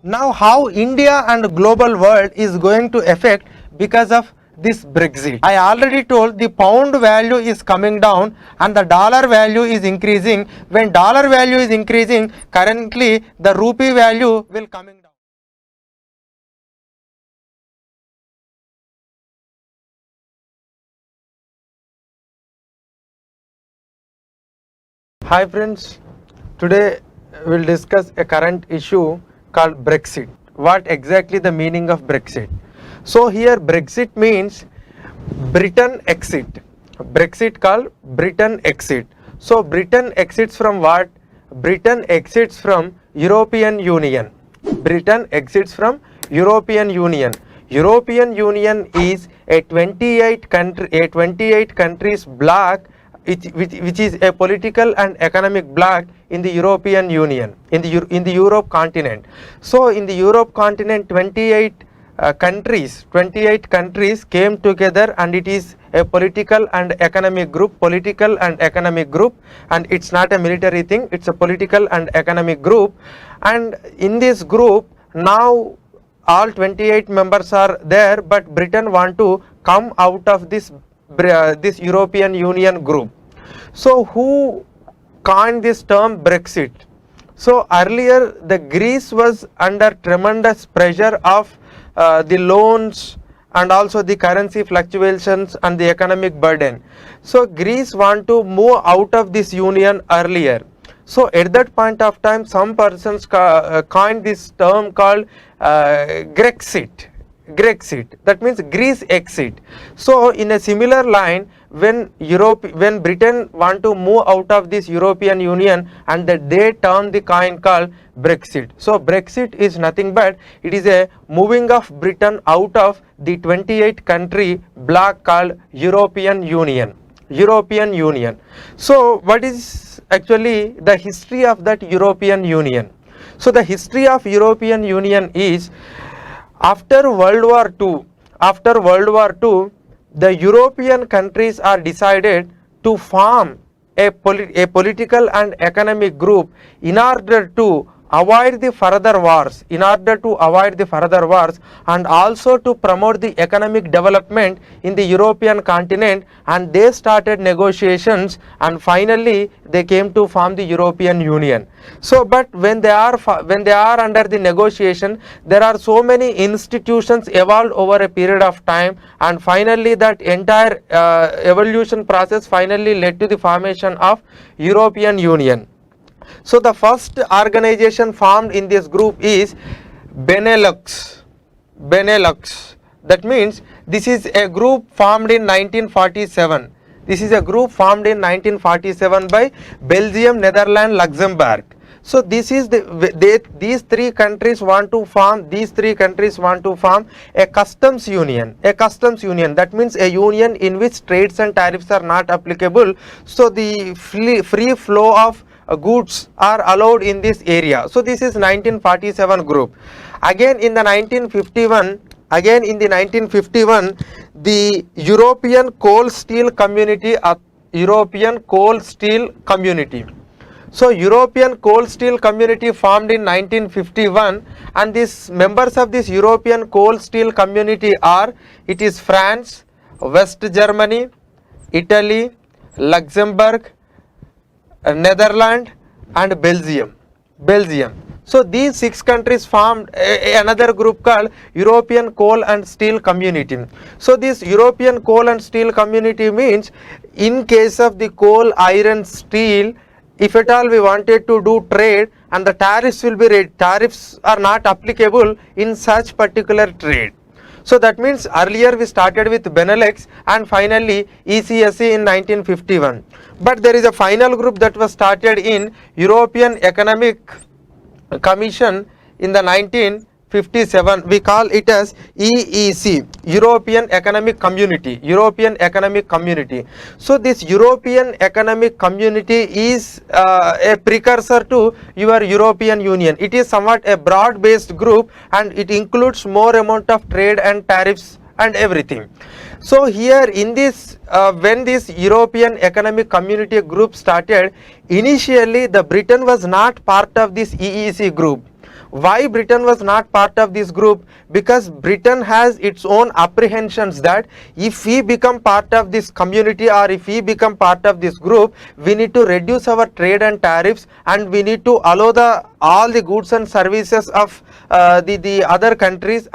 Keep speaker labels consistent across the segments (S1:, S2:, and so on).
S1: Now how India and global world is going to affect because of this Brexit. I already told the pound value is coming down and the dollar value is increasing. When dollar value is increasing, currently the rupee value will coming down. Hi friends, today we'll discuss a current issue called Brexit. What exactly the meaning of Brexit? So here Brexit means Britain exit. Brexit called Britain exit. So Britain exits from what? Britain exits from European Union. Britain exits from European Union. European Union is a 28 countries bloc which is a political and economic bloc in the European Union, in the Europe continent. So in the Europe continent, 28 countries came together, and it is a political and economic group, and it's not a military thing, it's a political and economic group. And in this group now all 28 members are there, but Britain want to come out of this European Union group. So who coined this term Brexit? So earlier the Greece was under tremendous pressure of the loans and also the currency fluctuations and the economic burden. So Greece want to move out of this union earlier. So at that point of time, some persons coined this term called Grexit. That means Greece exit. So in a similar line, when Britain want to move out of this European Union, and that they term the coin called Brexit. So Brexit is nothing but it is a moving of Britain out of the 28 country bloc called European Union. So what is actually the history of that European Union? So the history of European Union is, after World War II, the European countries are decided to form a political and economic group in order to avoid the further wars, and also to promote the economic development in the European continent. And they started negotiations, and finally they came to form the European Union. So but when they are under the negotiation, there are so many institutions evolved over a period of time, and finally that entire evolution process finally led to the formation of European Union. So the first organization formed in this group is Benelux. That means this is a group formed in 1947. By Belgium, Netherlands, Luxembourg. So this is these three countries want to form a customs union. That means a union in which trades and tariffs are not applicable. So the free flow of goods are allowed in this area. So this is 1947 group. Again in the 1951, the European Coal Steel Community. So European Coal Steel Community formed in 1951, and these members of this European Coal Steel Community are, it is France, West Germany, Italy, Luxembourg, Netherlands and Belgium. So these 6 countries formed another group called European Coal and Steel Community. So this European Coal and Steel Community means, in case of the coal, iron, steel, if at all we wanted to do trade, and the tariffs are not applicable in such particular trade. So that means earlier we started with Benelux and finally ECSC in 1951. But there is a final group that was started in European Economic Commission in the 1957. We call it as EEC, European Economic Community. So this European Economic Community is a precursor to your European Union. It is somewhat a broad based group, and it includes more amount of trade and tariffs and everything. So here in this when this European Economic Community group started, initially the Britain was not part of this EEC group. Why Britain was not part of this group? Because Britain has its own apprehensions that if we become part of this community or if we become part of this group, we need to reduce our trade and tariffs, and we need to allow all the goods and services of the other countries.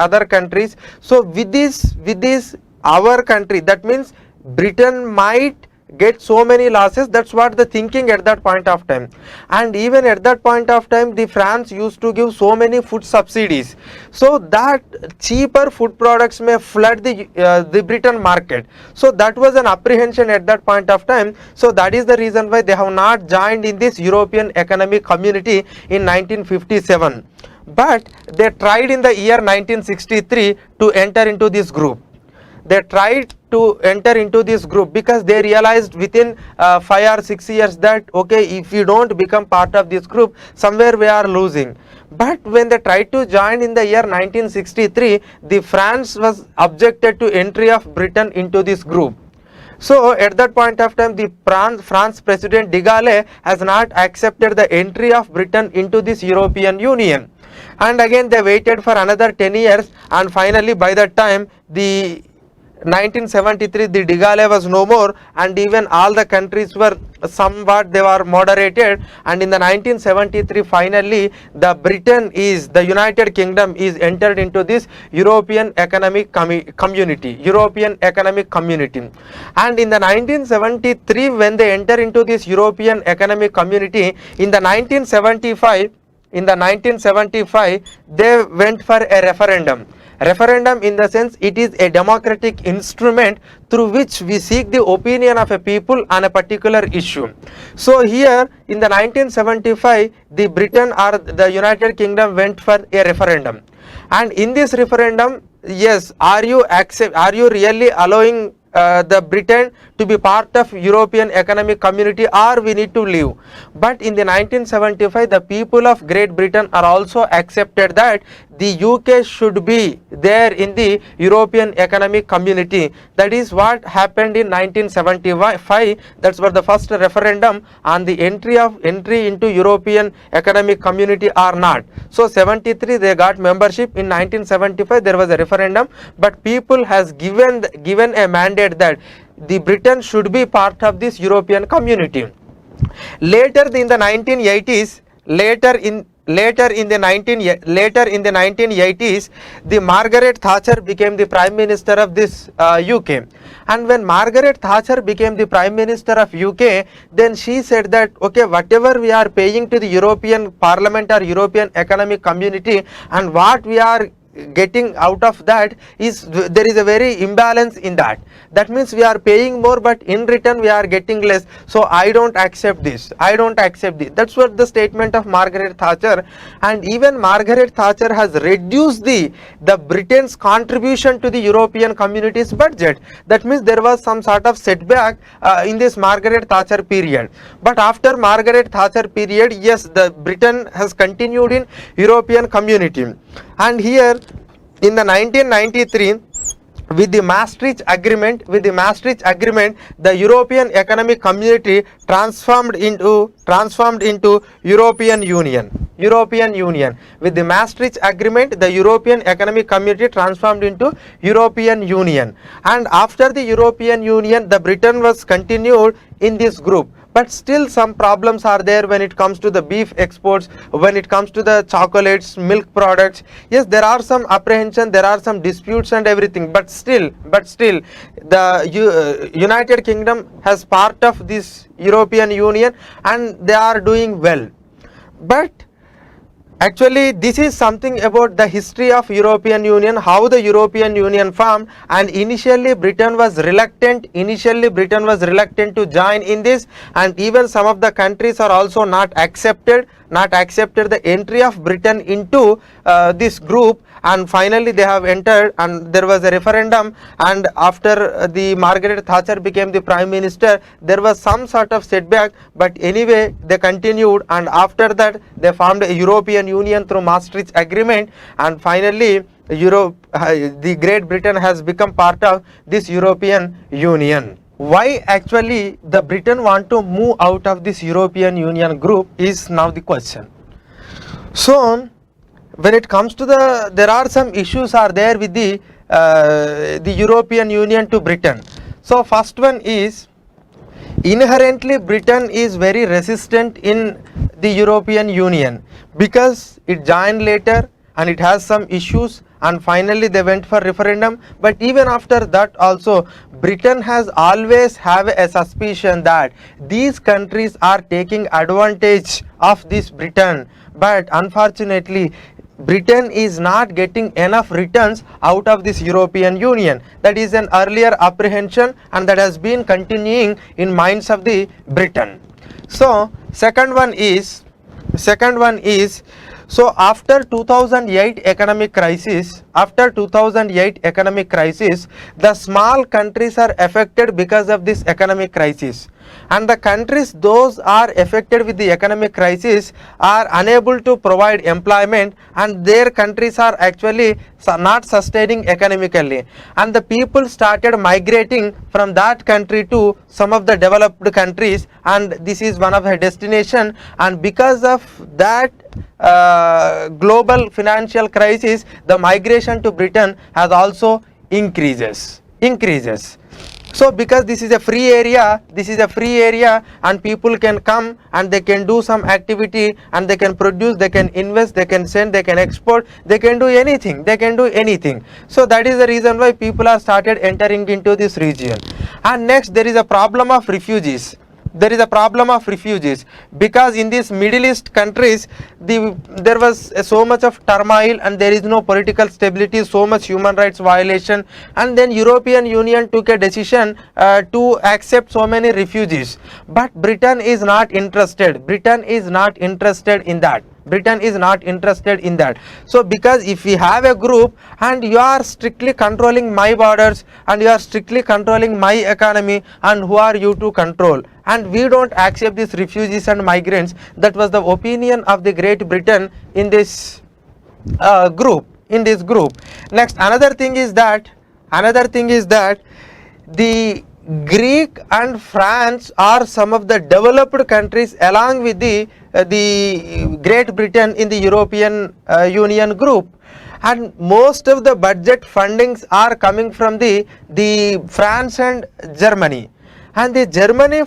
S1: So with this our country, that means Britain might get so many losses. That's what the thinking at that point of time. And even at that point of time, the France used to give so many food subsidies, so that cheaper food products may flood the Britain market. So that was an apprehension at that point of time. So that is the reason why they have not joined in this European Economic Community in 1957. But they tried in the year 1963 to enter into this group. They tried to enter into this group because they realized within 5 or 6 years that okay, if we don't become part of this group, somewhere we are losing. But when they tried to join in the year 1963, the France was objected to entry of Britain into this group. So at that point of time, the France President de Gaulle has not accepted the entry of Britain into this European Union. And again they waited for another 10 years, and finally by that time, the 1973, the de Gaulle was no more, and even all the countries were somewhat, they were moderated. And in the 1973, finally the United Kingdom is entered into this European Economic Community. And in the 1973, when they enter into this European Economic Community, in the 1975, they went for a referendum. Referendum in the sense it is a democratic instrument through which we seek the opinion of a people on a particular issue. So here in the 1975, the Britain or the United Kingdom went for a referendum, and in this referendum, yes, are you really allowing the Britain to be part of European Economic Community, or we need to leave? But in the 1975, the people of Great Britain are also accepted that the UK should be there in the European Economic Community. That is what happened in 1975. That's what the first referendum on the entry into European Economic Community or not. So 73 they got membership. In 1975 there was a referendum, but people has given a mandate that the Britain should be part of this European community. Later in the 1980s, later in the 1980s, the Margaret Thatcher became the Prime Minister of this UK. And when Margaret Thatcher became the Prime Minister of UK, then she said that okay, whatever we are paying to the European Parliament or European Economic Community, and what we are getting out of that is, there is a very imbalance in that. That means we are paying more, but in return we are getting less. So I don't accept this. That's what the statement of Margaret Thatcher. And even Margaret Thatcher has reduced the Britain's contribution to the European Community's budget. That means there was some sort of setback in this Margaret Thatcher period. But after Margaret Thatcher period, yes, the Britain has continued in European Community. And here in the 1993, with the Maastricht Agreement, the European Economic Community transformed into European Union. With the Maastricht Agreement, the European Economic Community transformed into European Union. And after the European Union, the Britain was continued in this group. But still some problems are there when it comes to the beef exports, when it comes to the chocolates, milk products. Yes, there are some apprehension, there are some disputes and everything, but still the United Kingdom has part of this European Union and they are doing well. But actually this is something about the history of European Union, how the European Union formed. And initially Britain was reluctant to join in this, and even some of the countries are also not accepted the entry of Britain into this group. And finally they have entered, and there was a referendum, and after the Margaret Thatcher became the Prime Minister, there was some sort of setback, but anyway they continued, and after that they formed a European Union through Maastricht Agreement, and finally the Great Britain has become part of this European Union. Why actually the Britain want to move out of this European Union group is now the question. So when it comes to there are some issues are there with the European Union to Britain. So first one is, inherently Britain is very resistant in the European Union because it joined later and it has some issues, and finally they went for referendum. But even after that also, Britain has always have a suspicion that these countries are taking advantage of this Britain, but unfortunately Britain is not getting enough returns out of this European Union. That is an earlier apprehension, and that has been continuing in minds of the Britain. So second one is, so after 2008 economic crisis, the small countries are affected because of this economic crisis, and the countries those are affected with the economic crisis are unable to provide employment, and their countries are actually not sustaining economically, and the people started migrating from that country to some of the developed countries, and this is one of the destination. And because of that global financial crisis, the migration to Britain has also increases. So because this is a free area, and people can come and they can do some activity, and they can produce, they can invest, they can send, they can export, they can do anything, So that is the reason why people are started entering into this region. And next, there is a problem of refugees. Because in these Middle East countries there was so much of turmoil, and there is no political stability, so much human rights violation, and then European Union took a decision to accept so many refugees. But Britain is not interested in that. So because if we have a group and you are strictly controlling my borders and you are strictly controlling my economy, and who are you to control? And we don't accept these refugees and migrants. That was the opinion of the Great Britain in this group. Next, another thing is that the Greek and France are some of the developed countries along with the Great Britain in the European Union group, and most of the budget fundings are coming from the France and Germany. And the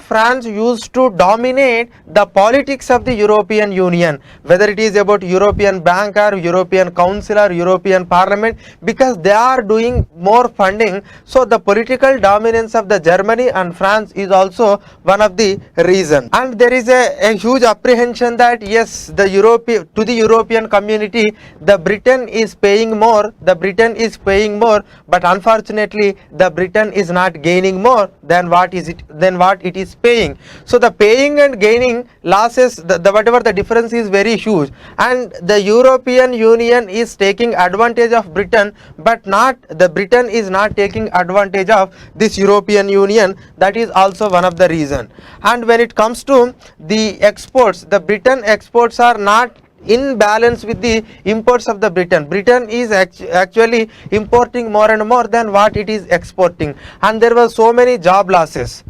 S1: France used to dominate the politics of the European Union, whether it is about European Bank or European Council or European Parliament, because they are doing more funding. So the political dominance of the Germany and France is also one of the reasons. And there is a huge apprehension that yes, to the European community, the Britain is paying more, but unfortunately the Britain is not gaining more than what it is paying. So the paying and gaining losses, whatever the difference is very huge, and the European Union is taking advantage of Britain, but the Britain is not taking advantage of this European Union. That is also one of the reason. And when it comes to the exports, the Britain exports are not in balance with the imports of the Britain. Britain is actually importing more and more than what it is exporting, and there were so many job losses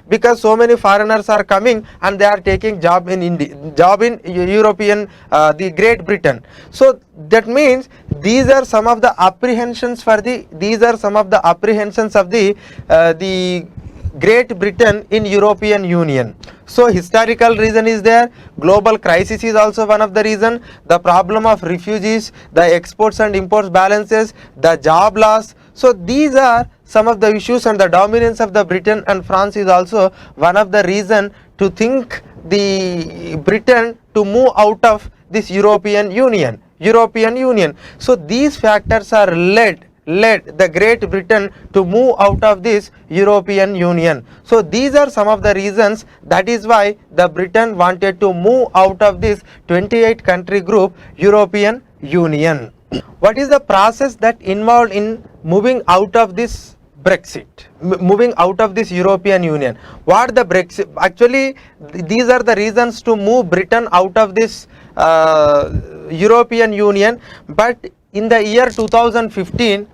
S1: because so many foreigners are coming and they are taking job in European the Great Britain. So that means these are some of the apprehensions of the Great Britain in European Union. So historical reason is there, global crisis is also one of the reason, the problem of refugees, the exports and imports balances, the job loss. So these are some of the issues, and the dominance of the Britain and France is also one of the reason to think the Britain to move out of this European Union. So these factors are led the Great Britain to move out of this European Union. So these are some of the reasons. That is why the Britain wanted to move out of this 28 country group European Union. What is the process that involved in moving out of this Brexit, moving out of this European Union? What the Brexit actually, these are the reasons to move Britain out of this European Union. But in the year 2015,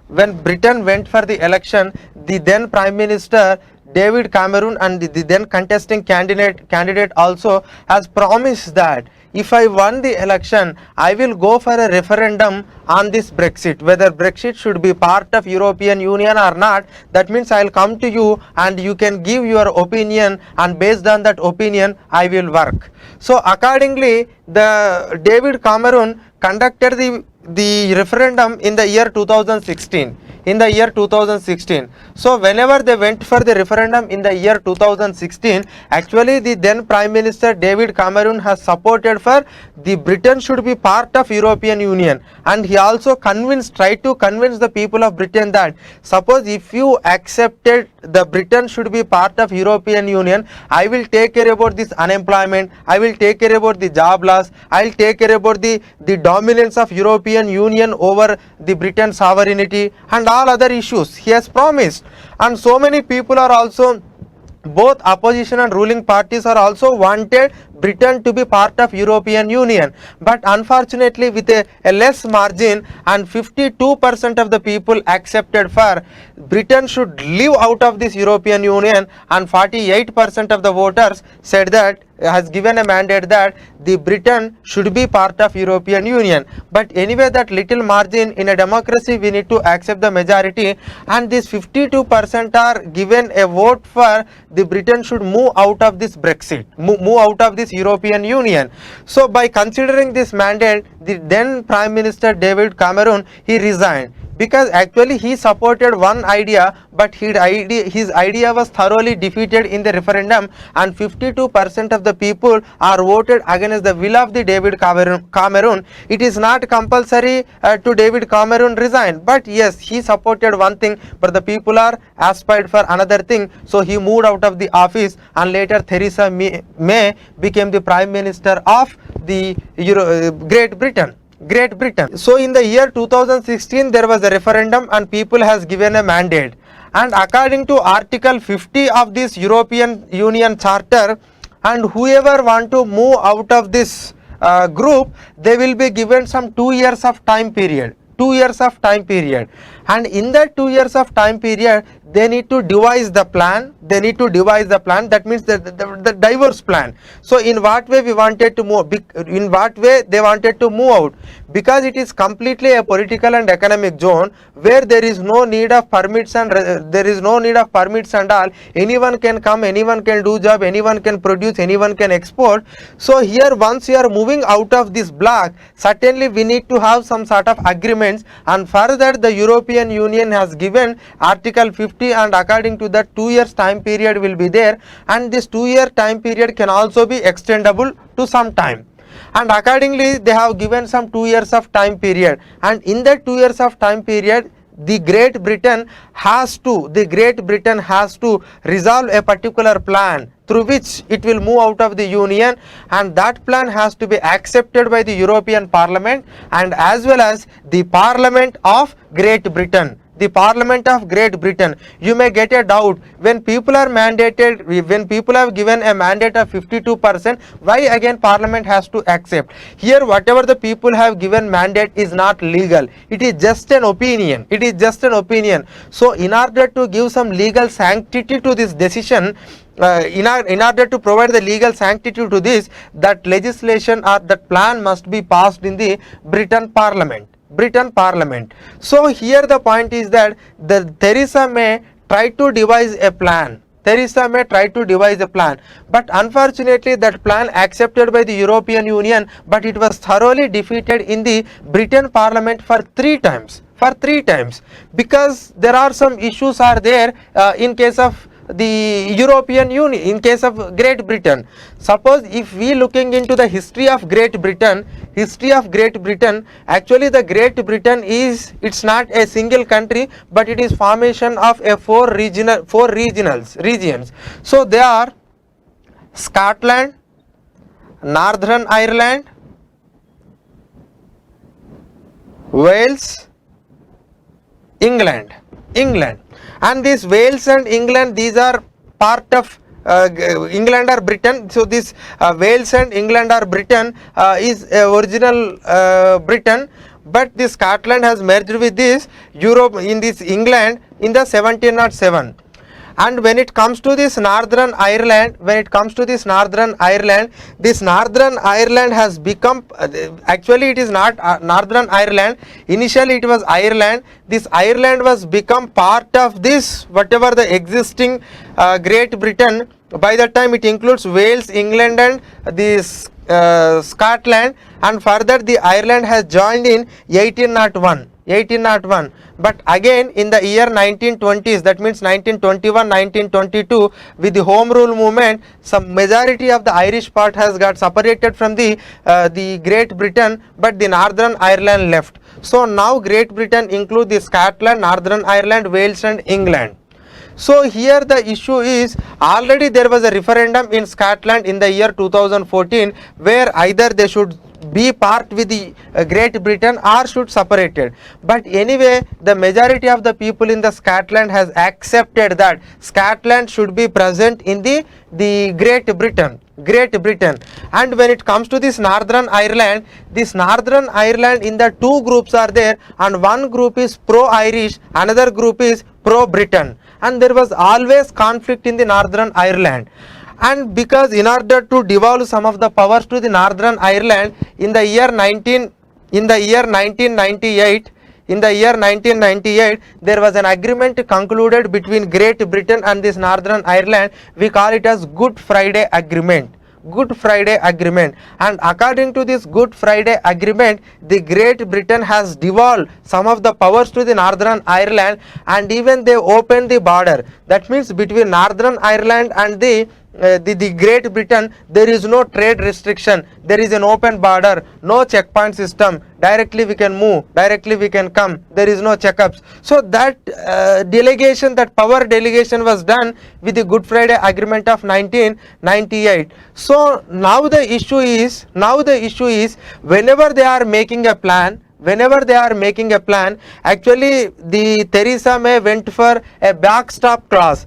S1: when Britain went for the election, the then Prime Minister David Cameron and the then contesting candidate also has promised that if I won the election, I will go for a referendum on this Brexit, whether Brexit should be part of European Union or not. That means I will come to you and you can give your opinion, and based on that opinion I will work. So accordingly, the David Cameron conducted the referendum in the year 2016. In the year 2016. So whenever they went for the referendum in the year 2016, actually the then Prime Minister David Cameron has supported for the Britain should be part of European Union, and he also tried to convince the people of Britain that suppose if you accepted the Britain should be part of European Union, I will take care about this unemployment, I will take care about the job loss, I will take care about the dominance of European Union over the Britain sovereignty and all other issues he has promised. And so many people are also, both opposition and ruling parties are also wanted Britain to be part of European Union, but unfortunately with a less margin, and 52% of the people accepted for Britain should leave out of this European Union, and 48% of the voters said that has given a mandate that the Britain should be part of European Union. But anyway, that little margin in a democracy we need to accept the majority, and this 52% are given a vote for the Britain should move out of this Brexit, move out of this European Union. So by considering this mandate, the then Prime Minister David Cameron, he resigned, because actually he supported one idea, but his idea was thoroughly defeated in the referendum, and 52% of the people are voted against the will of the David Cameron. It is not compulsory to David Cameron resign, but yes, he supported one thing, but the people are aspired for another thing, so he moved out of the office, and later Theresa May became the Prime Minister of the Great Britain. So in the year 2016 there was a referendum and people has given a mandate, and according to Article 50 of this European Union Charter, and whoever want to move out of this group, they will be given some 2 years of time period. 2 years of time period, and in that 2 years of time period they need to devise the plan. That means the diverse plan. So in what way we wanted to move, in what way they wanted to move out, because it is completely a political and economic zone where there is no need of permits and all. Anyone can come, anyone can do job, anyone can produce, anyone can export. So here once you are moving out of this block, certainly we need to have some sort of agreements, and further the European Union has given Article 50, and according to that 2 years time period will be there, and this 2 year time period can also be extendable to some time, and accordingly they have given some 2 years of time period, and in that 2 years of time period the Great Britain has to resolve a particular plan through which it will move out of the Union, and that plan has to be accepted by the European Parliament and as well as the Parliament of Great Britain. The Parliament of Great Britain. You may get a doubt, when people are mandated, when people have given a mandate of 52%, why again Parliament has to accept? Here whatever the people have given mandate is not legal, it is just an opinion, So in order to give some legal sanctity to this decision, in order to provide the legal sanctity to this, that legislation or that plan must be passed in the Britain Parliament. So here the point is that the Theresa May tried to devise a plan. But unfortunately that plan accepted by the European Union, but it was thoroughly defeated in the Britain Parliament for three times, because there are some issues are there in case of the European Union, in case of Great Britain. Suppose if we looking into the history of Great Britain, actually the Great Britain is, it's not a single country, but it is formation of a four regions. So they are Scotland, Northern Ireland, Wales, England. And this Wales and England, these are part of England or Britain. So this Wales and England or Britain is original Britain, but this Scotland has merged with this Europe in this England in the 1707. And when it comes to this Northern Ireland, this Northern Ireland has become, actually it is not Northern Ireland, initially it was Ireland. This Ireland was become part of this whatever the existing Great Britain. By that time it includes Wales, England and this Scotland, and further the Ireland has joined in 1801. But again in the year 1920s, that means 1921, 1922, with the Home Rule movement, some majority of the Irish part has got separated from the Great Britain, but the Northern Ireland left. So now Great Britain include the Scotland, Northern Ireland, Wales and England. So here the issue is, already there was a referendum in Scotland in the year 2014 where either they should be part with the Great Britain or should separated. But anyway, the majority of the people in the Scotland has accepted that Scotland should be present in the Great Britain. And when it comes to this Northern Ireland in the two groups are there, and one group is pro-Irish, another group is pro-Britain, and there was always conflict in the Northern Ireland. And because in order to devolve some of the powers to the Northern Ireland in the year 1998, there was an agreement concluded between Great Britain and this Northern Ireland. We call it as Good Friday Agreement. And according to this Good Friday Agreement, the Great Britain has devolved some of the powers to the Northern Ireland, and even they opened the border. That means between Northern Ireland and the Great Britain, there is no trade restriction, there is an open border, no checkpoint system, directly we can move, directly we can come, there is no checkups. So that that power delegation was done with the Good Friday Agreement of 1998. So now the issue is whenever they are making a plan, actually the Theresa May went for a backstop clause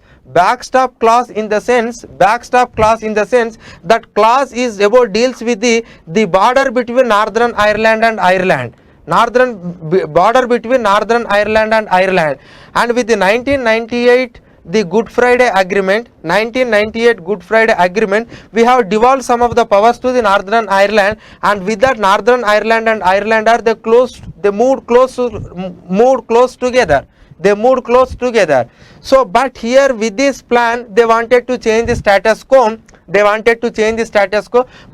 S1: in the sense that clause is about deals with the border between Northern Ireland and Ireland. Border between Northern Ireland and Ireland. And with the 1998 the Good Friday Agreement, we have devolved some of the powers to the Northern Ireland, and with that Northern Ireland and Ireland are they moved close together. So but here with this plan they wanted to change the status quo.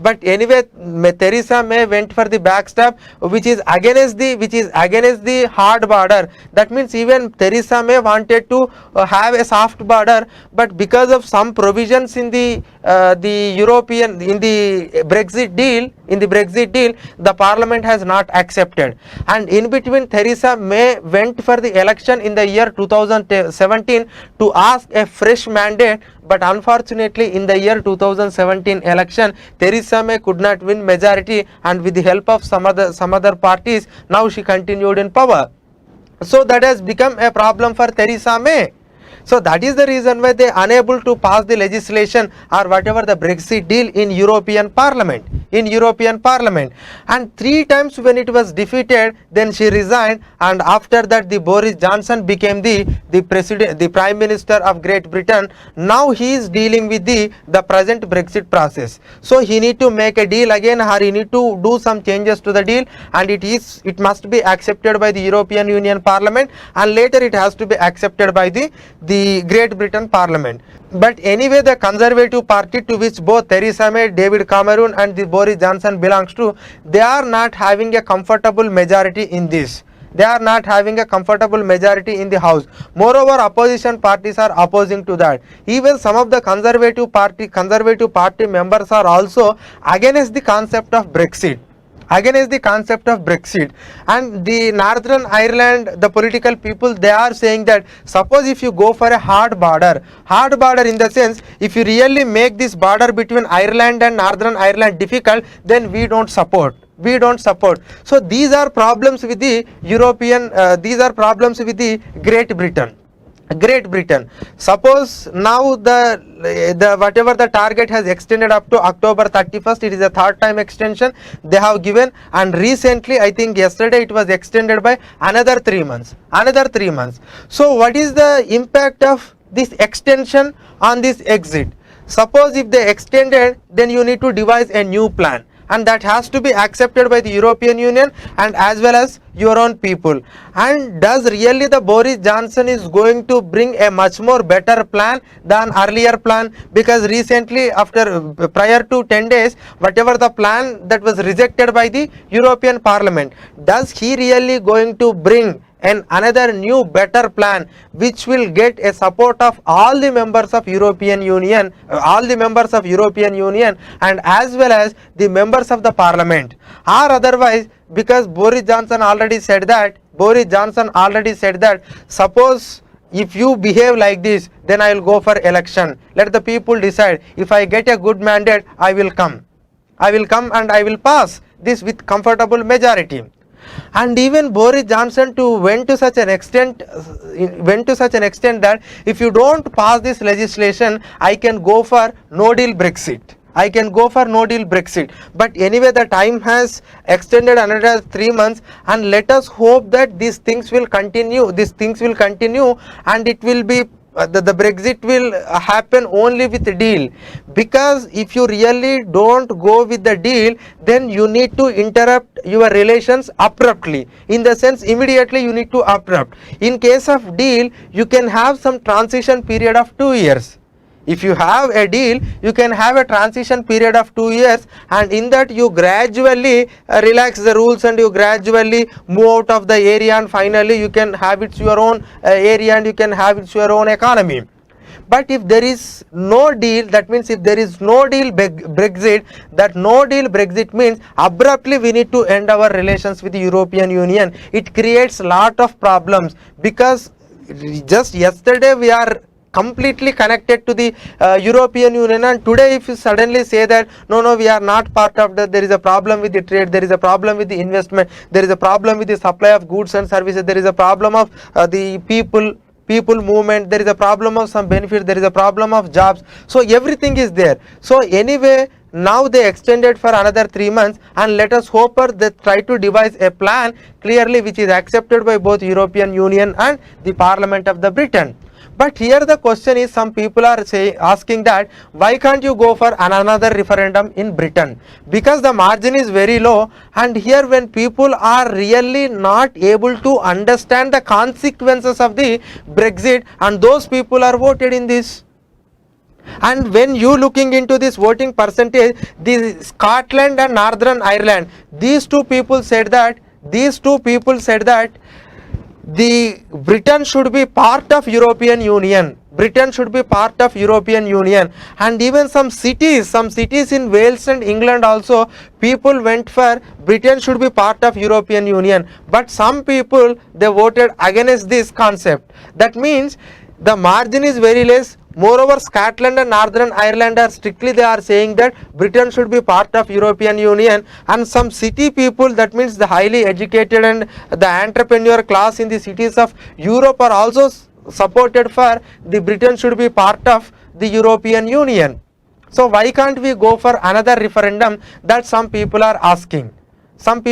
S1: But anyway Theresa May went for the backstop, which is against the hard border. That means even Theresa May wanted to have a soft border, but because of some provisions in the Brexit deal, the parliament has not accepted. And in between Theresa May went for the election in the year 2017 to ask a fresh mandate, but unfortunately in the year 2017 election Theresa May could not win majority, and with the help of some other parties now she continued in power. So that has become a problem for Theresa May. So that is the reason why they are unable to pass the legislation or whatever the Brexit deal in European Parliament. And 3 times when it was defeated, then she resigned, and after that the Boris Johnson became the Prime Minister of Great Britain. Now he is dealing with the present Brexit process. So he need to make a deal again, or he need to do some changes to the deal, and it must be accepted by the European Union Parliament, and later it has to be accepted by the Great Britain Parliament. But anyway, the Conservative Party, to which both Theresa May, David Cameron and the Boris Johnson belongs to, they are not having a comfortable majority in this. They are not having a comfortable majority in the House. Moreover, opposition parties are opposing to that. Even some of the Conservative Party members are also against the concept of Brexit. And the Northern Ireland, the political people, they are saying that suppose if you go for a hard border in the sense, if you really make this border between Ireland and Northern Ireland difficult, then we don't support. So these are problems with the Great Britain. Suppose now the whatever the target has extended up to October 31st, it is a 3rd time extension they have given, and recently I think yesterday it was extended by another 3 months. So what is the impact of this extension on this exit. Suppose if they extended, then you need to devise a new plan, and that has to be accepted by the European Union and as well as your own people. And does really the Boris Johnson is going to bring a much more better plan than earlier plan? Because recently, prior to 10 days, whatever the plan that was rejected by the European Parliament, does he really going to bring and another new better plan which will get a support of all the members of European Union, and as well as the members of the Parliament? Or otherwise, because Boris Johnson already said that, suppose if you behave like this, then I will go for election. Let the people decide. If I get a good mandate, I will come and I will pass this with comfortable majority. And even Boris Johnson went to such an extent that if you don't pass this legislation, I can go for no deal Brexit. But anyway, the time has extended another 3 months, and let us hope that these things will continue, and it will be the Brexit will happen only with a deal. Because if you really don't go with the deal, then you need to interrupt your relations abruptly. In the sense, immediately you need to abrupt. In case of deal, you can have some transition period of 2 years. If you have a deal, you can have a transition period of 2 years, and in that you gradually relax the rules and you gradually move out of the area, and finally you can have it your own area and you can have it your own economy. But if there is no deal, that means if there is no deal Brexit, that no deal Brexit means abruptly we need to end our relations with the European Union. It creates lot of problems, because just yesterday we are completely connected to the European Union, and today if you suddenly say that no, we are not part of that, there is a problem with the trade, there is a problem with the investment, there is a problem with the supply of goods and services, there is a problem of the people movement, there is a problem of some benefit, there is a problem of jobs. So everything is there. So anyway, now they extended for another 3 months, and let us hope they try to devise a plan clearly which is accepted by both European Union and the Parliament of the Britain. But here the question is, some people are asking that why can't you go for another referendum in Britain? Because the margin is very low, and here when people are really not able to understand the consequences of the Brexit, and those people are voted in this. And when you looking into this voting percentage, the Scotland and Northern Ireland, these two people said that the Britain should be part of European Union. And even some cities in Wales and England also, people went for Britain should be part of European Union. But some people, they voted against this concept. That means the margin is very less. Moreover, Scotland and Northern Ireland are strictly, they are saying that Britain should be part of European Union, and some city people, that means the highly educated and the entrepreneur class in the cities of Europe, are also supported for the Britain should be part of the European Union. So why can't we go for another referendum? That some people are asking. And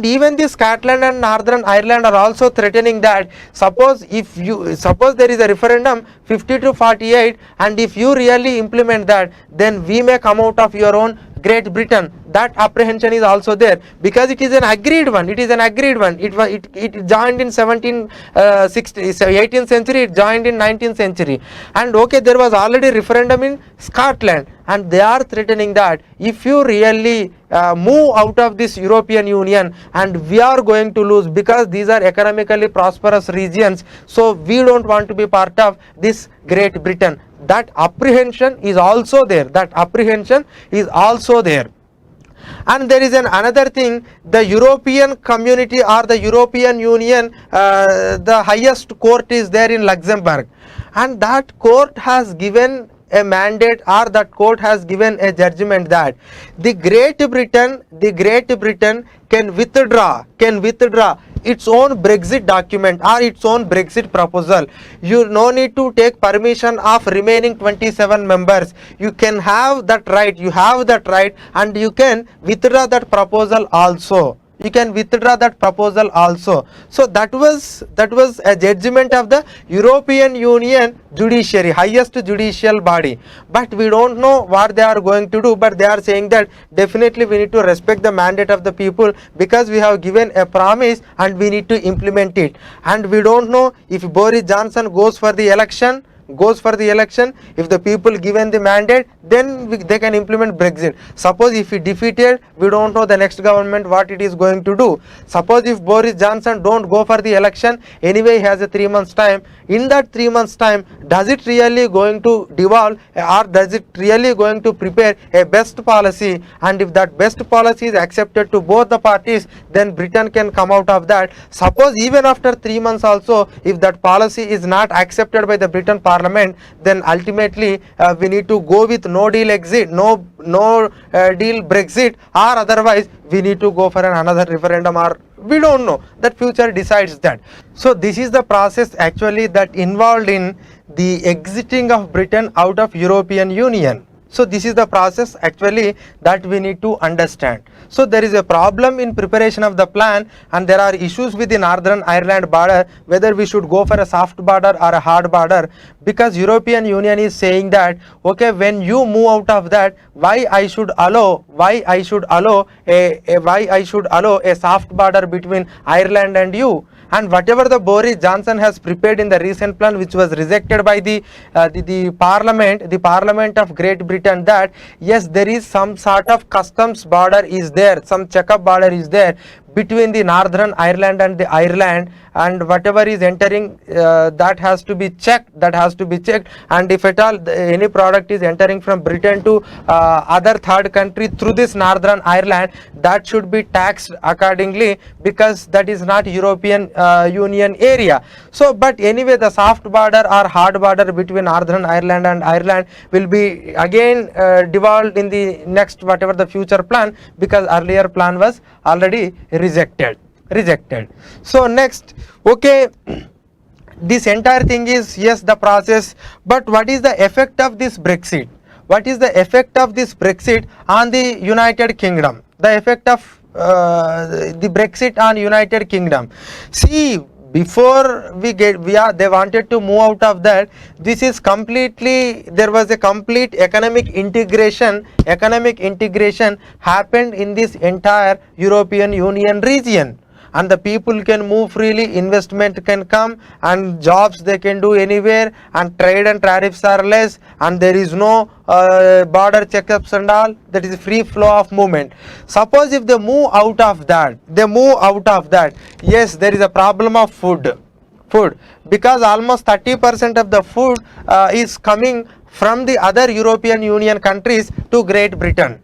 S1: even the Scotland and Northern Ireland are also threatening that suppose there is a referendum 50 to 48, and if you really implement that, then we may come out of your own Great Britain. That apprehension is also there, because it is an agreed one. It joined in 18th century, it joined in 19th century, and okay, there was already referendum in Scotland, and they are threatening that if you really move out of this European Union, and we are going to lose, because these are economically prosperous regions, so we don't want to be part of this Great Britain. That apprehension is also there. And there is another thing, the European community or the European Union, the highest court is there in Luxembourg, and that court has given a mandate, or that court has given a judgment that the Great Britain can withdraw its own Brexit document or its own Brexit proposal. You no need to take permission of remaining 27 members. You can have that right, and you can withdraw that proposal also. you can withdraw that proposal also. So that was a judgment of the European Union judiciary, highest judicial body. But we don't know what they are going to do, but they are saying that definitely we need to respect the mandate of the people, because we have given a promise and we need to implement it. And we don't know if Boris Johnson goes for the election, if the people given the mandate, then they can implement Brexit. Suppose if he defeated, we don't know the next government what it is going to do. Suppose if Boris Johnson don't go for the election, anyway he has a 3 months time. In that 3 months time, does it really going to devolve, or does it really going to prepare a best policy? And if that best policy is accepted to both the parties, then Britain can come out of that. Suppose even after 3 months also, if that policy is not accepted by the Britain Parliament, then ultimately we need to go with no deal exit, no deal Brexit, or otherwise we need to go for another referendum, or we don't know. That future decides that. So this is the process actually that involved in the exiting of Britain out of European Union. So this is the process actually that we need to understand. So there is a problem in preparation of the plan, and there are issues with the Northern Ireland border, whether we should go for a soft border or a hard border, because European Union is saying that, okay, when you move out of that, why I should allow a soft border between Ireland and you. And whatever the Boris Johnson has prepared in the recent plan, which was rejected by the Parliament of Great Britain, that yes, there is some sort of customs border is there, some checkup border is there between the Northern Ireland and the Ireland, and whatever is entering that has to be checked, and if at all any product is entering from Britain to other third country through this Northern Ireland, that should be taxed accordingly, because that is not European Union area. So but anyway, the soft border or hard border between Northern Ireland and Ireland will be again devolved in the next whatever the future plan, because earlier plan was already rejected. So next, okay, this entire thing is, yes, the process, but what is the effect of this Brexit? What is the effect of this Brexit on the United Kingdom? The effect of the Brexit on United Kingdom. See, before they wanted to move out of that, this is completely, there was a complete economic integration happened in this entire European Union region, and the people can move freely, investment can come, and jobs they can do anywhere, and trade and tariffs are less, and there is no border checkups and all. That is free flow of movement. Suppose if they move out of that, yes, there is a problem of food, because almost 30% of the food is coming from the other European Union countries to Great Britain.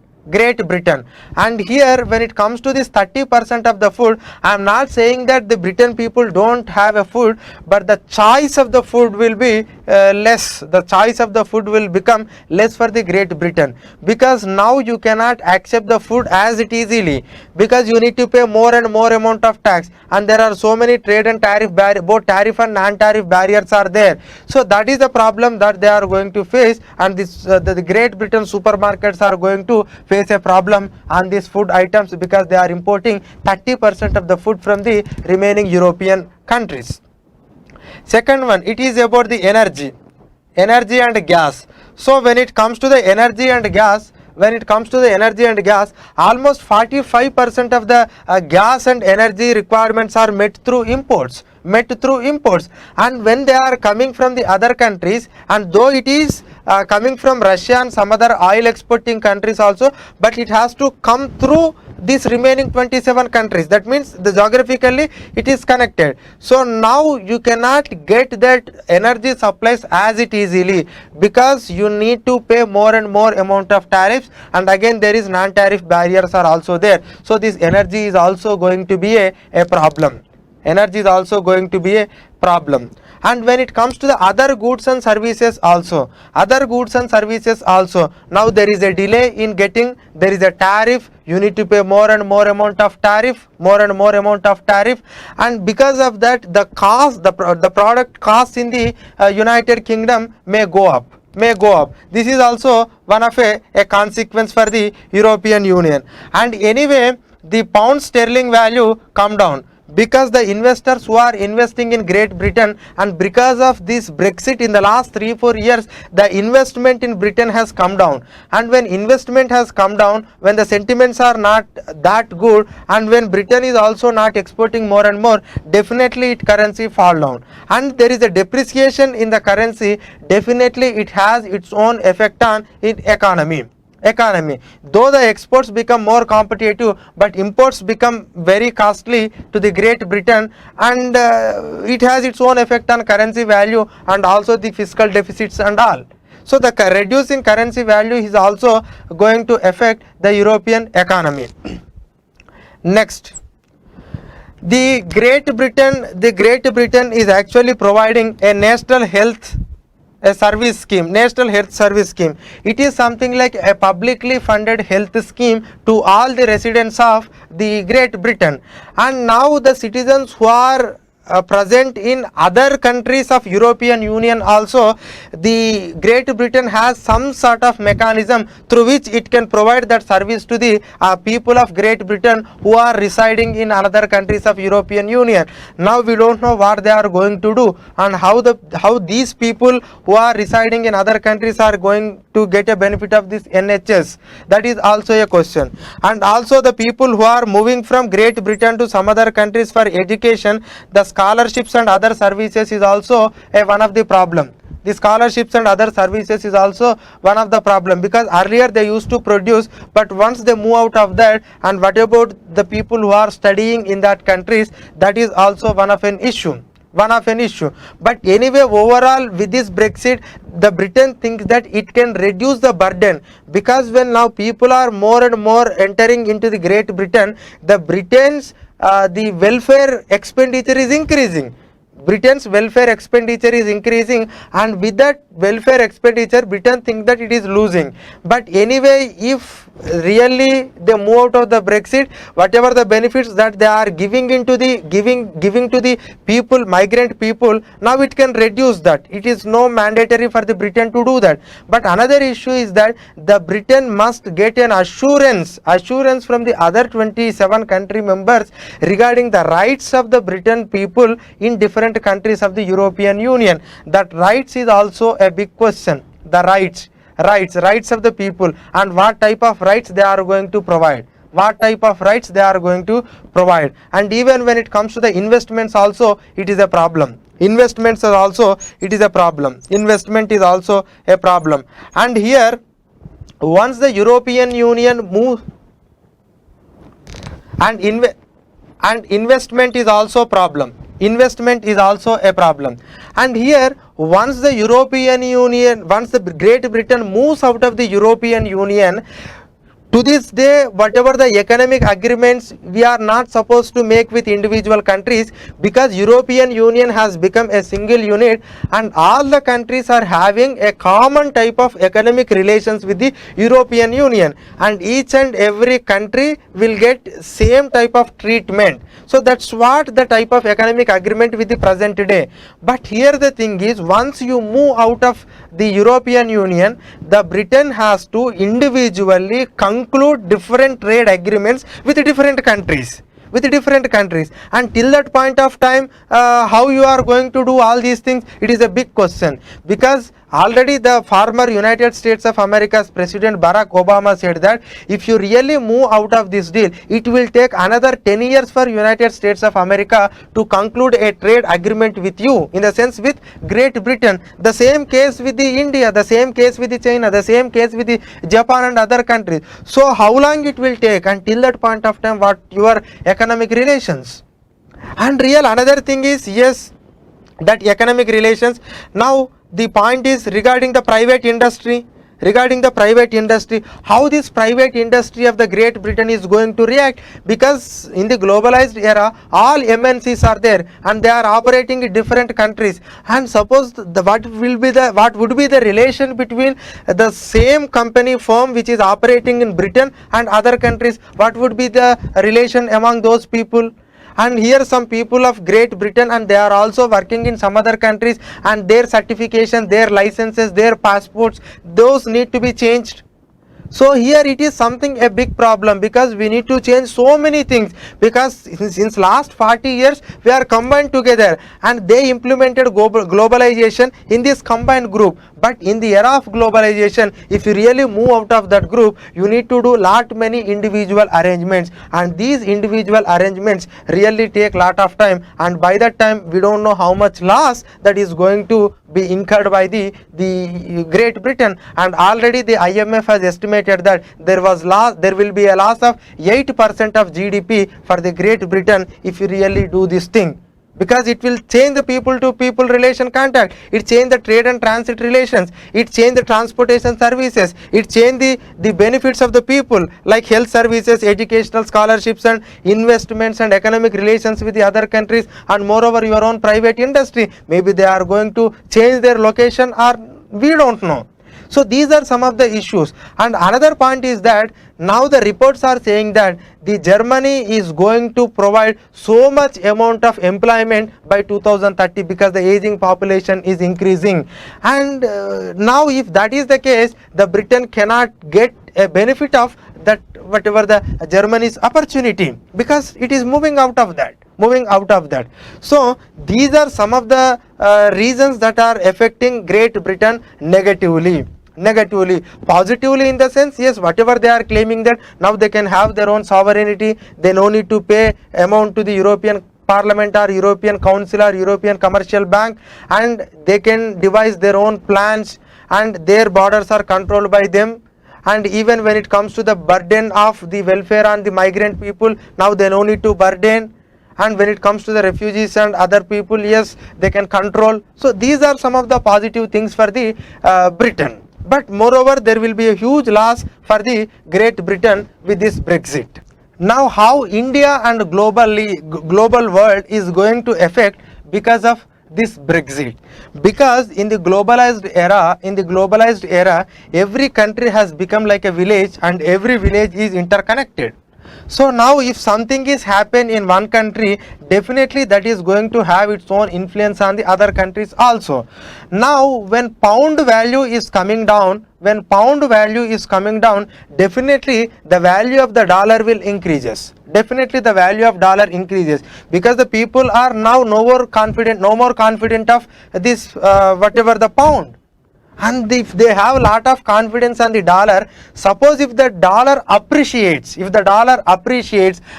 S1: And here when it comes to this 30% of the food, I am not saying that the Britain people don't have a food, but the choice of the food will be less. The choice of the food will become less for the Great Britain, because now you cannot accept the food as it easily, because you need to pay more and more amount of tax, and there are so many trade and tariff both tariff and non-tariff barriers are there. So that is the problem that they are going to face, and this the Great Britain supermarkets are going to face a problem on these food items, because they are importing 30% of the food from the remaining European countries. Second one, it is about the energy and gas. So when it comes to the energy and gas, almost 45% of the gas and energy requirements are met through imports, and when they are coming from the other countries, and though it is coming from Russia and some other oil exporting countries also, but it has to come through these remaining 27 countries. That means the geographically it is connected. So now you cannot get that energy supplies as it easily, because you need to pay more and more amount of tariffs, and again there is non-tariff barriers are also there. So this energy is also going to be a problem. And when it comes to the other goods and services also, now there is a delay in getting, there is a tariff, you need to pay more and more amount of tariff, and because of that the cost, the product cost in the United Kingdom may go up. This is also one of a consequence for the European Union. And anyway, the pound sterling value come down, because the investors who are investing in Great Britain, and because of this Brexit in the last 3-4 years, the investment in Britain has come down. And when investment has come down, when the sentiments are not that good, and when Britain is also not exporting more and more, definitely its currency fall down, and there is a depreciation in the currency. Definitely it has its own effect on its economy. Though the exports become more competitive, but imports become very costly to the Great Britain, and it has its own effect on currency value and also the fiscal deficits and all. So the reducing currency value is also going to affect the European economy. Next, the Great Britain is actually providing a national health national health service scheme. It is something like a publicly funded health scheme to all the residents of the Great Britain. And now the citizens who are present in other countries of European Union also, the Great Britain has some sort of mechanism through which it can provide that service to the people of Great Britain who are residing in other countries of European Union. Now we don't know what they are going to do, and how these people who are residing in other countries are going to get a benefit of this NHS. That is also a question. And also the people who are moving from Great Britain to some other countries for education, the scholarships and other services is also one of the problem. The scholarships and other services is also one of the problem, because earlier they used to produce, but once they move out of that, and what about the people who are studying in that countries, that is also one of an issue. But anyway, overall with this Brexit, the Britain thinks that it can reduce the burden, because when now people are more and more entering into the Great Britain, the Britain's the welfare expenditure is increasing. Britain's welfare expenditure is increasing, and with that welfare expenditure, Britain thinks that it is losing. But anyway, if really they move out of the Brexit, whatever the benefits that they are giving into the giving to the people, migrant people, now it can reduce that. It is no mandatory for the Britain to do that. But another issue is that the Britain must get an assurance from the other 27 country members regarding the rights of the Britain people in different countries of the European Union. That rights is also a big question. The rights of the people, and what type of rights they are going to provide. And even when it comes to the investments also, it is a problem. Investment is also a problem. And here, once the European Union moves, and investment is also a problem. And here, once the Great Britain moves out of the European Union, to this day, whatever the economic agreements we are not supposed to make with individual countries, because European Union has become a single unit, and all the countries are having a common type of economic relations with the European Union, and each and every country will get same type of treatment. So that's what the type of economic agreement with the present day. But here the thing is, once you move out of the European Union, the Britain has to individually conclude different trade agreements with different countries. And till that point of time, how you are going to do all these things, it is a big question. Because already the former United States of America's President Barack Obama said that if you really move out of this deal, it will take another 10 years for United States of America to conclude a trade agreement with you, in the sense with Great Britain. The same case with the India, the same case with the China, the same case with the Japan and other countries. So how long it will take, until that point of time, what your economic relations? And real another thing is, yes, that economic relations. Now the point is regarding the private industry. How this private industry of the Great Britain is going to react, because in the globalized era, all MNCs are there and they are operating in different countries. And suppose what would be the relation between the same company firm which is operating in Britain and other countries? What would be the relation among those people? And here some people of Great Britain, and they are also working in some other countries, and their certification, their licenses, their passports, those need to be changed. So here it is something a big problem, because we need to change so many things, because since last 40 years we are combined together, and they implemented globalization in this combined group. But in the era of globalization, if you really move out of that group, you need to do lot many individual arrangements, and these individual arrangements really take lot of time, and by that time we don't know how much loss that is going to be incurred by the Great Britain. And already the IMF has estimated that there will be a loss of 8% of GDP for the Great Britain if you really do this thing, because it will change the people to people relation contact, it change the trade and transit relations, it change the transportation services, it change the benefits of the people like health services, educational scholarships and investments and economic relations with the other countries, and moreover your own private industry, maybe they are going to change their location, or we don't know. So these are some of the issues. And another point is that now the reports are saying that the Germany is going to provide so much amount of employment by 2030, because the aging population is increasing. And now if that is the case, the Britain cannot get a benefit of that, whatever the Germany's opportunity, because it is moving out of that. So these are some of the reasons that are affecting Great Britain negatively. Positively in the sense, yes, whatever they are claiming that now they can have their own sovereignty, they no need to pay amount to the European Parliament or European Council or European Commercial Bank, and they can devise their own plans, and their borders are controlled by them. And even when it comes to the burden of the welfare on the migrant people, now they no need to burden. And when it comes to the refugees and other people, yes, they can control. So these are some of the positive things for the Britain. But moreover, there will be a huge loss for the Great Britain with this Brexit. Now How India and global world is going to affect because of this Brexit? Because in the globalized era, every country has become like a village, and every village is interconnected. So now if something is happen in one country, definitely that is going to have its own influence on the other countries also. Now when pound value is coming down, definitely the value of the dollar will increases. Because the people are now no more confident of this whatever the pound. And if they have a lot of confidence on the dollar, suppose if the dollar appreciates,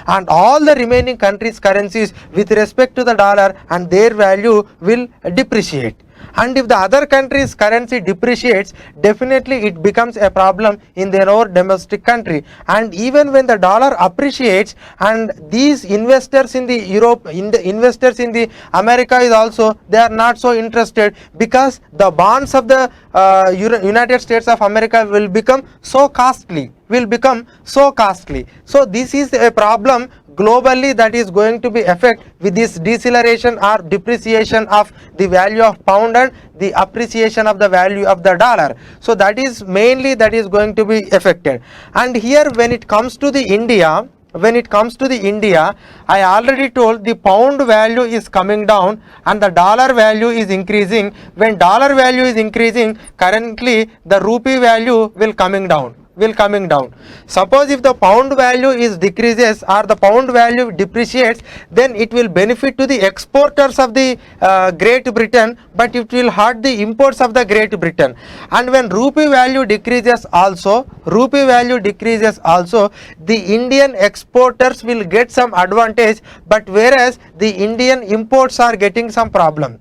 S1: and all the remaining countries' currencies with respect to the dollar, and their value will depreciate. And if the other country's currency depreciates, definitely it becomes a problem in their own domestic country. And even when the dollar appreciates, and these investors in the investors in the America is also, they are not so interested, because the bonds of the United States of America will become so costly. So this is a problem globally that is going to be affect with this deceleration or depreciation of the value of pound and the appreciation of the value of the dollar. So that is mainly going to be affected. And here when it comes to the India, I already told the pound value is coming down and the dollar value is increasing. When dollar value is increasing, currently the rupee value will coming down. Suppose if the pound value is decreases or the pound value depreciates, then it will benefit to the exporters of the Great Britain, but it will hurt the imports of the Great Britain. And when rupee value decreases also, the Indian exporters will get some advantage, but whereas the Indian imports are getting some problem.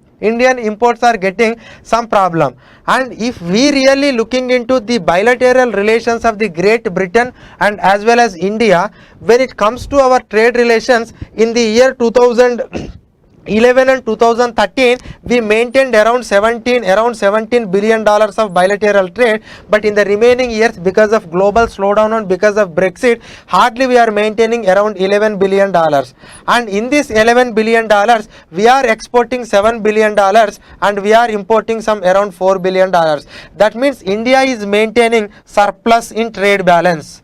S1: And if we really looking into the bilateral relations of the Great Britain and as well as India, when it comes to our trade relations in the year 2011 and 2013, we maintained around 17 billion dollars of bilateral trade, but in the remaining years, because of global slowdown and because of Brexit, hardly we are maintaining around 11 billion dollars. And in this 11 billion dollars, we are exporting 7 billion dollars and we are importing some around 4 billion dollars. That means India is maintaining surplus in trade balance.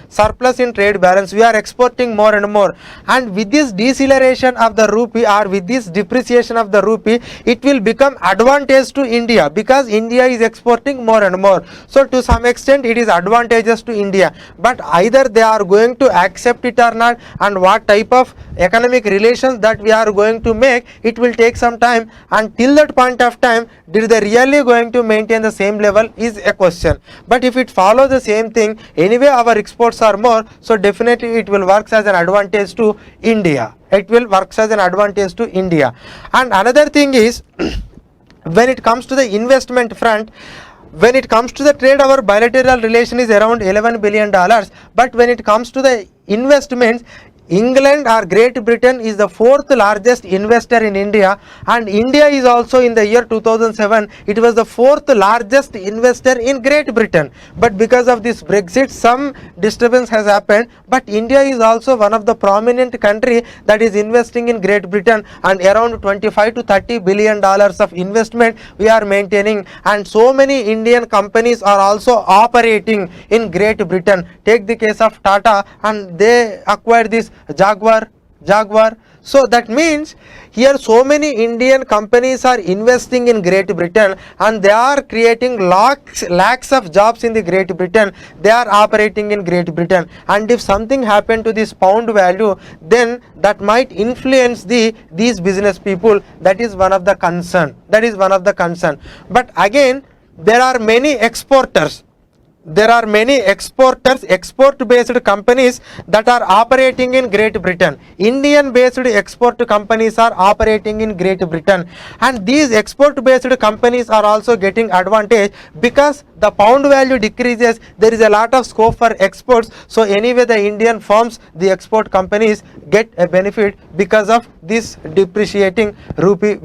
S1: surplus in trade balance. We are exporting more and more, and with this deceleration of the rupee or with this depreciation of the rupee, it will become advantage to India, because India is exporting more and more. So to some extent it is advantageous to India, but either they are going to accept it or not, and what type of economic relations that we are going to make, it will take some time, and till that point of time, did they really going to maintain the same level is a question. But if it follows the same thing, anyway our exports are more, so definitely it will work as an advantage to India. It will work as an advantage to India. And another thing is, when it comes to the investment front, when it comes to the trade, our bilateral relation is around $11 billion, but when it comes to the investments, England or Great Britain is the fourth largest investor in India, and India is also in the year 2007, it was the fourth largest investor in Great Britain. But because of this Brexit, some disturbance has happened, but India is also one of the prominent country that is investing in Great Britain, and around 25 to 30 billion dollars of investment we are maintaining, and so many Indian companies are also operating in Great Britain. Take the case of Tata, and they acquired this Jaguar. So that means here so many Indian companies are investing in Great Britain, and they are creating lakhs of jobs in the Great Britain. They are operating in Great Britain, and if something happened to this pound value, then that might influence these business people. That is one of the concern. But again, there are many exporters. Export based companies that are operating in Great Britain. Indian based export companies are operating in Great Britain, and these export based companies are also getting advantage, because the pound value decreases, there is a lot of scope for exports. So anyway, the Indian firms, the export companies get a benefit because of this depreciating rupee,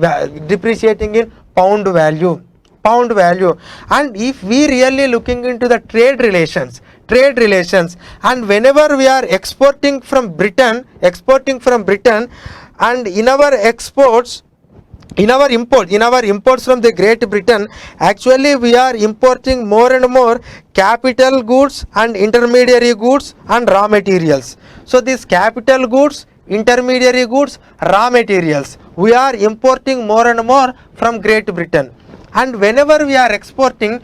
S1: depreciating in pound value. And if we really looking into the trade relations, and whenever we are exporting from Britain, and in our exports, in our imports from the Great Britain, actually we are importing more and more capital goods and intermediary goods and raw materials. So these capital goods, intermediary goods, raw materials, we are importing more and more from Great Britain. And whenever we are exporting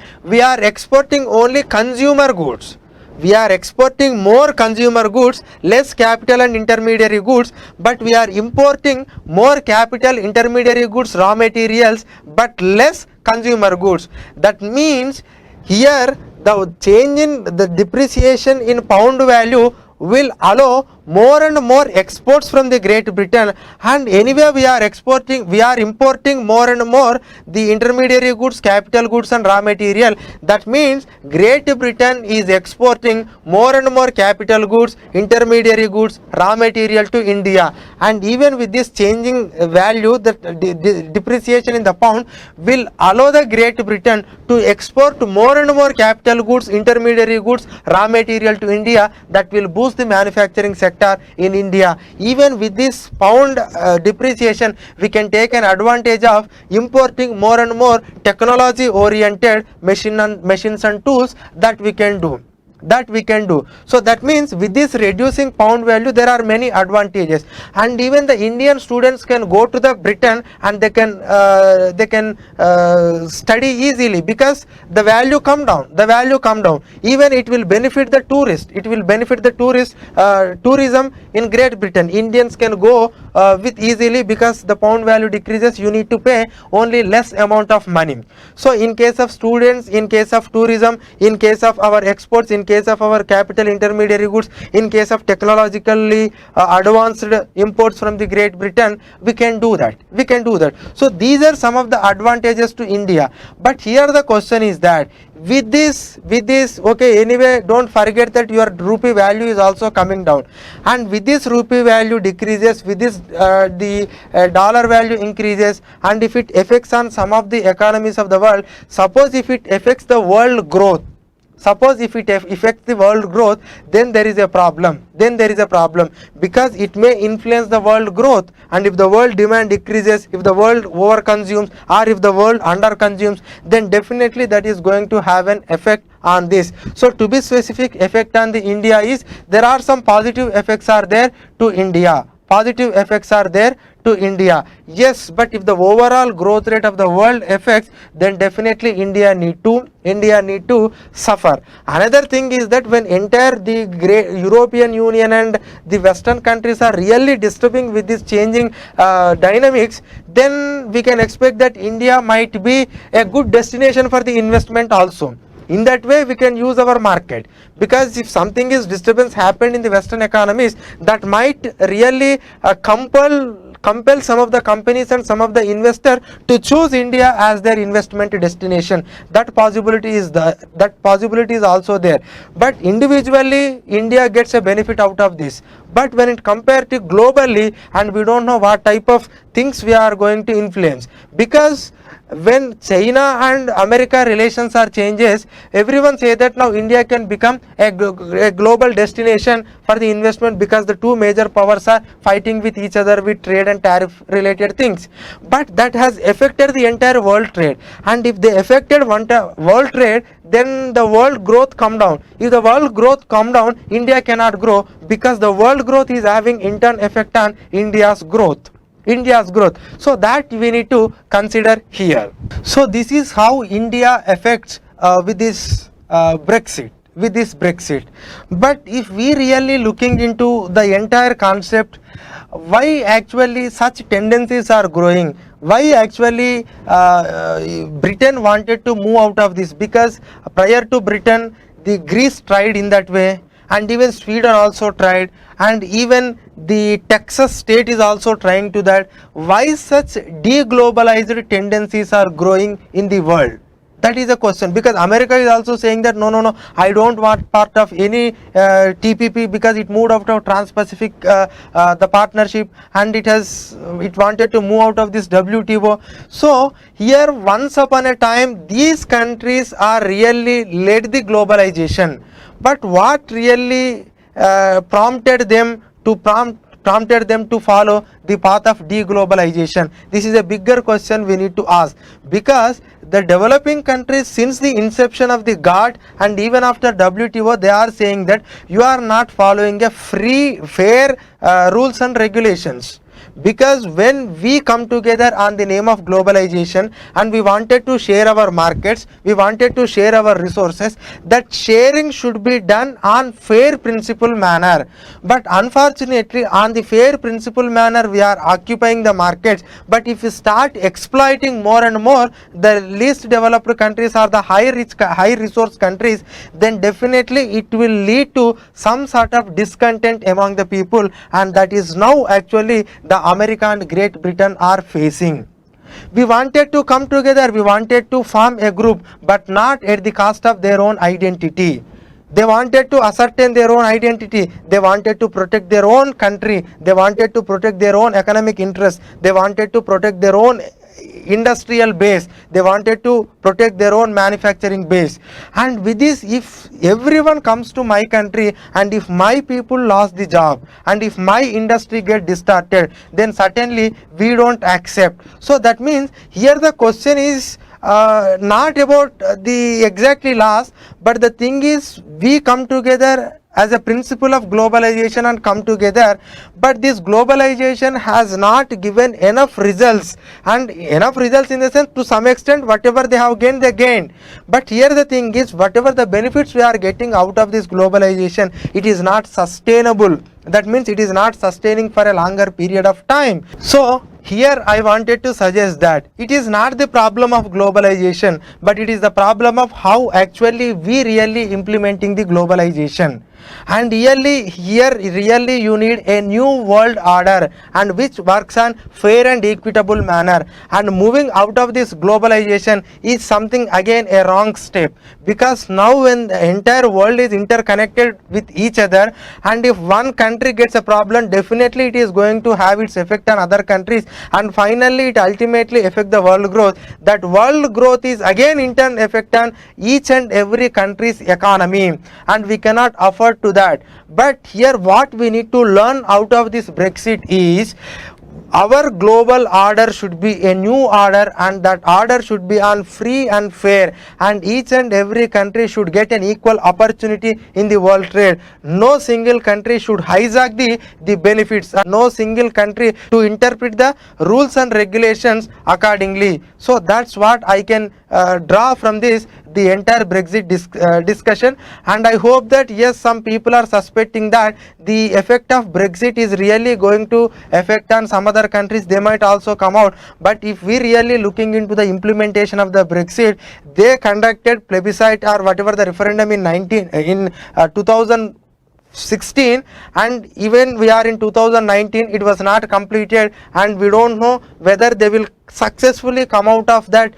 S1: only consumer goods. We are exporting more consumer goods, less capital and intermediary goods, but we are importing more capital, intermediary goods, raw materials, but less consumer goods. That means here the change in the depreciation in pound value will allow more and more exports from the Great Britain, and anyway we are importing more and more the intermediary goods, capital goods and raw material. That means Great Britain is exporting more and more capital goods, intermediary goods, raw material to India, and even with this changing value, the depreciation in the pound will allow the Great Britain to export more and more capital goods, intermediary goods, raw material to India. That will boost the manufacturing sector in India. Even with this pound depreciation, we can take an advantage of importing more and more technology oriented machines and tools that we can do. So that means with this reducing pound value, there are many advantages, and even the Indian students can go to the Britain and they can study easily, because the value come down. Even it will benefit the tourist. Tourism in Great Britain. Indians can go with easily, because the pound value decreases, you need to pay only less amount of money. So in case of students, in case of tourism, in case of our exports, in case of our capital intermediary goods, in case of technologically advanced imports from the Great Britain, we can do that. So these are some of the advantages to India. But here the question is that with this, okay, anyway, don't forget that your rupee value is also coming down, and with this rupee value decreases, with this the dollar value increases, and if it affects on some of the economies of the world, suppose if it affects the world growth, then there is a problem. Because it may influence the world growth, and if the world demand decreases, if the world over consumes, or if the world under consumes, then definitely that is going to have an effect on this. So to be specific, effect on the India is, there are some positive effects are there to India. Positive effects are there to India. Yes, but if the overall growth rate of the world affects, then definitely India need to suffer. Another thing is that when entire the great European Union and the Western countries are really disturbing with this changing dynamics, then we can expect that India might be a good destination for the investment also. In that way we can use our market, because if something is disturbance happened in the Western economies, that might really compel some of the companies and some of the investors to choose India as their investment destination. That possibility is also there. But individually India gets a benefit out of this. But when it compared to globally, and we don't know what type of things we are going to influence, because when China and America relations are changes, everyone say that now India can become a global destination for the investment, because the two major powers are fighting with each other with trade and tariff related things. But that has affected the entire world trade, and if they affected world trade, then the world growth come down. If the world growth come down, India cannot grow, because the world growth is having in turn effect on India's growth. So that we need to consider here. So this is how India affects with this Brexit. But if we really looking into the entire concept, why actually such tendencies are growing, why actually Britain wanted to move out of this, because prior to Britain the Greece tried in that way, and even Sweden also tried, and even the Texas state is also trying to that. Why such deglobalized tendencies are growing in the world? That is a question, because America is also saying that no, I don't want part of any TPP, because it moved out of Trans-Pacific the partnership, and it wanted to move out of this WTO. So here once upon a time these countries are really led the globalization, but what really prompted them to follow the path of deglobalization? This is a bigger question we need to ask, because the developing countries, since the inception of the GATT and even after WTO, they are saying that you are not following a fair rules and regulations. Because when we come together on the name of globalization and we wanted to share our markets, we wanted to share our resources, that sharing should be done on fair principle manner. But unfortunately on the fair principle manner we are occupying the markets, but if we start exploiting more and more the least developed countries or the high resource countries, then definitely it will lead to some sort of discontent among the people, and that is now actually the America and Great Britain are facing. We wanted to come together, we wanted to form a group, but not at the cost of their own identity. They wanted to ascertain their own identity, they wanted to protect their own country, they wanted to protect their own economic interests, they wanted to protect their own industrial base, they wanted to protect their own manufacturing base. And with this, if everyone comes to my country and if my people lost the job and if my industry get distorted, then certainly we don't accept. So that means here the question is not about the exactly loss, but the thing is we come together as a principle of globalization and come together, but this globalization has not given enough results, and enough results in the sense to some extent whatever they have gained, they gained. But here the thing is, whatever the benefits we are getting out of this globalization, it is not sustainable. That means it is not sustaining for a longer period of time. So here I wanted to suggest that it is not the problem of globalization, but it is the problem of how actually we really implementing the globalization. And really you need a new world order, and which works on fair and equitable manner. And moving out of this globalization is something again a wrong step, because now when the entire world is interconnected with each other, and if one country gets a problem, definitely it is going to have its effect on other countries, and finally it ultimately affect the world growth. That world growth is again in turn effect on each and every country's economy, and we cannot afford to that. But here what we need to learn out of this Brexit is, our global order should be a new order, and that order should be on free and fair, and each and every country should get an equal opportunity in the world trade. No single country should hijack the benefits, and no single country to interpret the rules and regulations accordingly. So that's what I can draw from this the entire Brexit discussion. And I hope that yes, some people are suspecting that the effect of Brexit is really going to affect on some other countries, they might also come out. But if we really looking into the implementation of the Brexit, they conducted plebiscite or whatever the referendum in 2016, and even we are in 2019, it was not completed, and we don't know whether they will successfully come out of that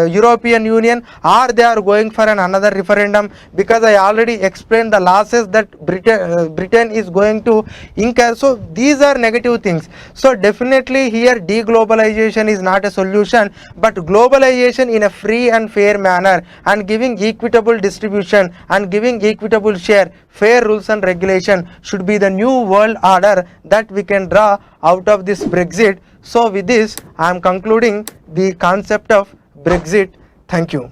S1: European Union, or they are going for another referendum, because I already explained the losses that Britain is going to incur. So these are negative things. So definitely here deglobalization is not a solution, but globalization in a free and fair manner, and giving equitable distribution and giving equitable share, fair rules and regulation should be the new world order that we can draw out of this Brexit. So with this, I am concluding the concept of Brexit. Thank you.